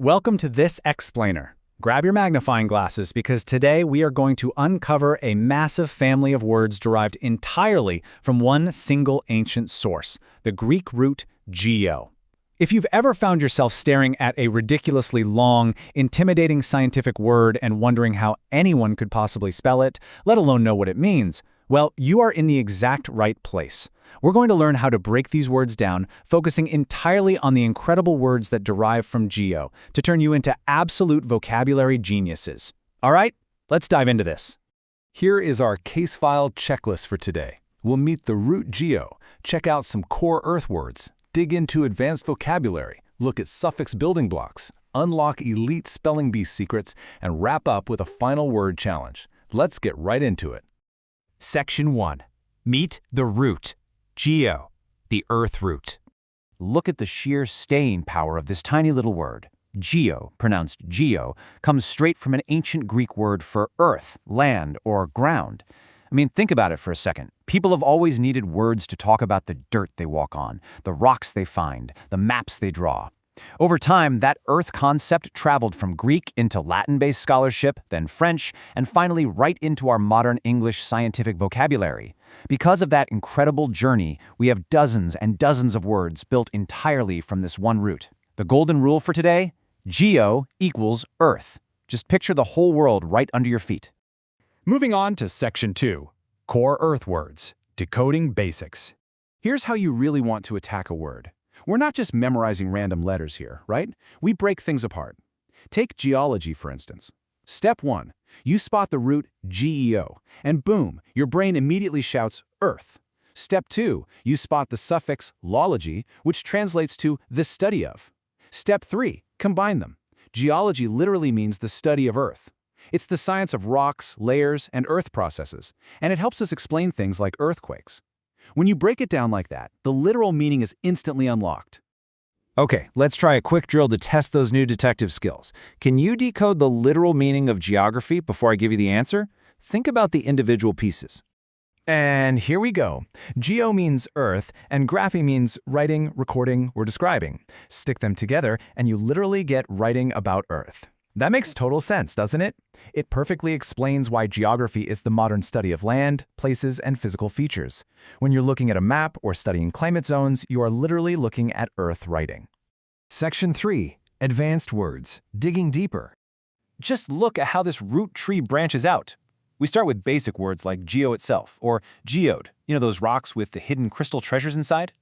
Welcome to this explainer. Grab your magnifying glasses because today we are going to uncover a massive family of words derived entirely from one single ancient source, the Greek root GEO. If you've ever found yourself staring at a ridiculously long, intimidating scientific word and wondering how anyone could possibly spell it, let alone know what it means, well, you are in the exact right place. We're going to learn how to break these words down, focusing entirely on the incredible words that derive from GEO to turn you into absolute vocabulary geniuses. All right, let's dive into this. Here is our case file checklist for today. We'll meet the root GEO, check out some core Earth words, dig into advanced vocabulary, look at suffix building blocks, unlock elite spelling bee secrets, and wrap up with a final word challenge. Let's get right into it. Section 1. Meet the root. GEO, the Earth root. Look at the sheer staying power of this tiny little word. GEO, pronounced geo, comes straight from an ancient Greek word for earth, land, or ground. I mean, think about it for a second. People have always needed words to talk about the dirt they walk on, the rocks they find, the maps they draw. Over time, that earth concept traveled from Greek into Latin-based scholarship, then French, and finally right into our modern English scientific vocabulary. Because of that incredible journey, we have dozens and dozens of words built entirely from this one root. The golden rule for today? GEO equals Earth. Just picture the whole world right under your feet. Moving on to Section 2. Core Earth words. Decoding basics. Here's how you really want to attack a word. We're not just memorizing random letters here, right? We break things apart. Take geology, for instance. Step 1. You spot the root GEO, and boom, your brain immediately shouts Earth. Step 2. You spot the suffix -lology, which translates to the study of. Step 3. Combine them. Geology literally means the study of Earth. It's the science of rocks, layers, and earth processes, and it helps us explain things like earthquakes. When you break it down like that, the literal meaning is instantly unlocked. Okay, let's try a quick drill to test those new detective skills. Can you decode the literal meaning of geography before I give you the answer? Think about the individual pieces. And here we go. Geo means earth, and graphy means writing, recording, or describing. Stick them together, and you literally get writing about Earth. That makes total sense, doesn't it? It perfectly explains why geography is the modern study of land, places, and physical features. When you're looking at a map or studying climate zones, you are literally looking at Earth writing. Section 3. Advanced words. Digging deeper. Just look at how this root tree branches out. We start with basic words like geo itself, or geode, those rocks with the hidden crystal treasures inside.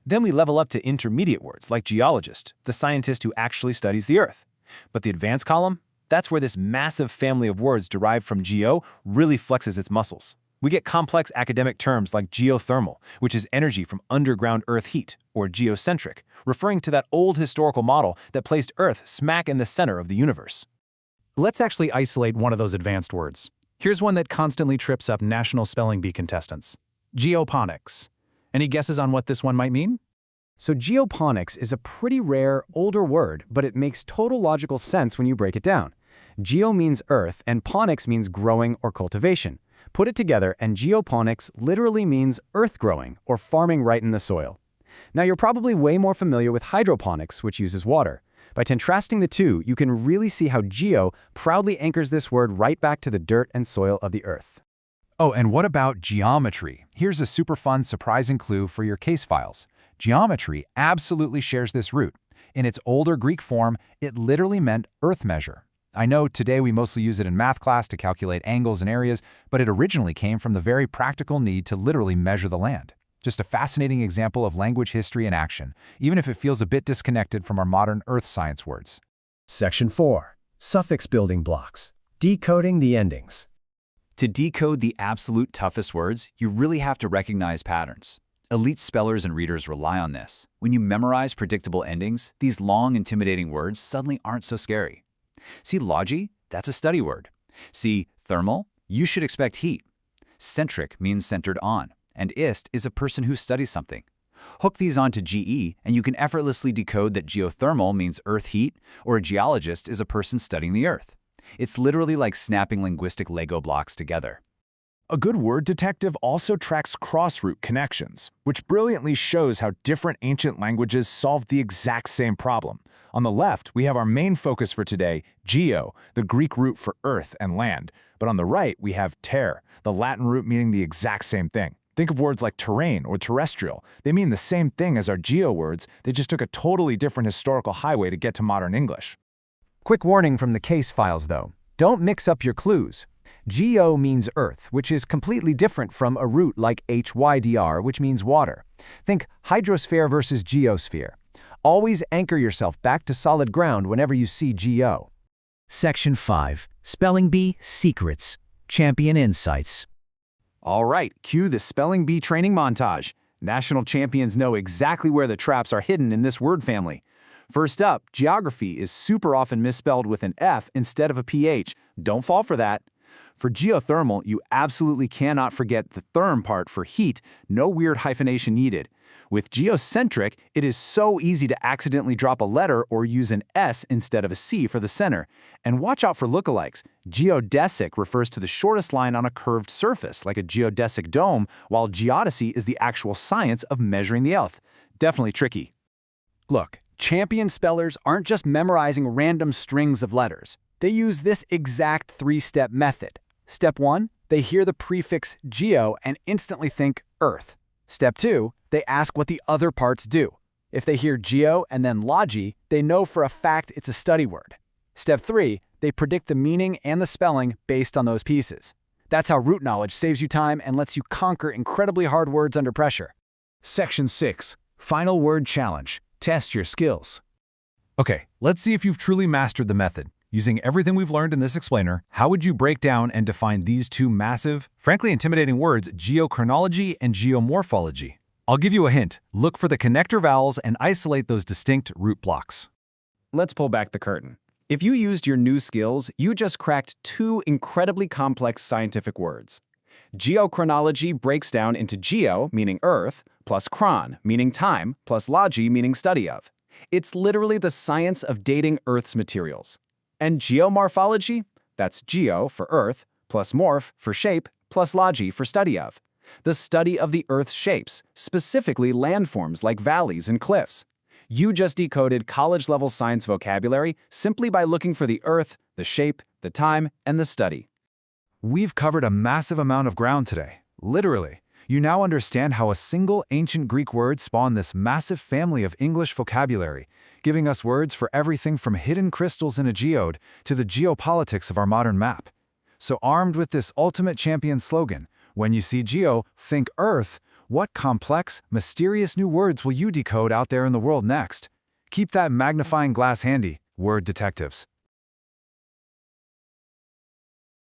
Then we level up to intermediate words like geologist, the scientist who actually studies the Earth. But the advanced column, that's where this massive family of words derived from GEO really flexes its muscles. We get complex academic terms like geothermal, which is energy from underground Earth heat, or geocentric, referring to that old historical model that placed Earth smack in the center of the universe. Let's actually isolate one of those advanced words. Here's one that constantly trips up national spelling bee contestants. Geoponics. Any guesses on what this one might mean? So geoponics is a pretty rare, older word, but it makes total logical sense when you break it down. Geo means earth, and ponics means growing or cultivation. Put it together, and geoponics literally means earth growing, or farming right in the soil. Now, you're probably way more familiar with hydroponics, which uses water. By contrasting the two, you can really see how geo proudly anchors this word right back to the dirt and soil of the earth. Oh, and what about geometry? Here's a super fun, surprising clue for your case files. Geometry absolutely shares this root. In its older Greek form, it literally meant earth measure. I know today we mostly use it in math class to calculate angles and areas, but it originally came from the very practical need to literally measure the land. Just a fascinating example of language history in action, even if it feels a bit disconnected from our modern earth science words. Section 4. Suffix building blocks. Decoding the endings. To decode the absolute toughest words, you really have to recognize patterns. Elite spellers and readers rely on this. When you memorize predictable endings, these long, intimidating words suddenly aren't so scary. See logy? That's a study word. See thermal? You should expect heat. Centric means centered on, and ist is a person who studies something. Hook these onto GE, and you can effortlessly decode that geothermal means earth heat, or a geologist is a person studying the Earth. It's literally like snapping linguistic Lego blocks together. A good word detective also tracks cross-root connections, which brilliantly shows how different ancient languages solved the exact same problem. On the left, we have our main focus for today, GEO, the Greek root for earth and land. But on the right, we have ter, the Latin root meaning the exact same thing. Think of words like terrain or terrestrial. They mean the same thing as our GEO words, they just took a totally different historical highway to get to modern English. Quick warning from the case files, though. Don't mix up your clues. GEO means earth, which is completely different from a root like HYDR, which means water. Think hydrosphere versus geosphere. Always anchor yourself back to solid ground whenever you see GEO. Section 5. Spelling Bee Secrets. Champion Insights. All right, cue the Spelling Bee training montage. National champions know exactly where the traps are hidden in this word family. First up, geography is super often misspelled with an F instead of a PH. Don't fall for that. For geothermal, you absolutely cannot forget the therm part for heat, no weird hyphenation needed. With geocentric, it is so easy to accidentally drop a letter or use an S instead of a C for the center. And watch out for lookalikes. Geodesic refers to the shortest line on a curved surface, like a geodesic dome, while geodesy is the actual science of measuring the earth. Definitely tricky. Look, champion spellers aren't just memorizing random strings of letters. They use this exact three-step method. Step 1, they hear the prefix geo and instantly think earth. Step 2, they ask what the other parts do. If they hear geo and then logi, they know for a fact it's a study word. Step 3, they predict the meaning and the spelling based on those pieces. That's how root knowledge saves you time and lets you conquer incredibly hard words under pressure. Section 6. Final word challenge. Test your skills. Okay, let's see if you've truly mastered the method. Using everything we've learned in this explainer, how would you break down and define these two massive, frankly intimidating words, geochronology and geomorphology? I'll give you a hint. Look for the connector vowels and isolate those distinct root blocks. Let's pull back the curtain. If you used your new skills, you just cracked two incredibly complex scientific words. Geochronology breaks down into geo, meaning earth, plus chron, meaning time, plus logi, meaning study of. It's literally the science of dating Earth's materials. And geomorphology? That's geo for earth, plus morph for shape, plus logi for study of. The study of the Earth's shapes, specifically landforms like valleys and cliffs. You just decoded college-level science vocabulary simply by looking for the Earth, the shape, the time, and the study. We've covered a massive amount of ground today. Literally. You now understand how a single ancient Greek word spawned this massive family of English vocabulary, giving us words for everything from hidden crystals in a geode to the geopolitics of our modern map. So armed with this ultimate champion slogan, when you see geo, think Earth, what complex, mysterious new words will you decode out there in the world next? Keep that magnifying glass handy, word detectives.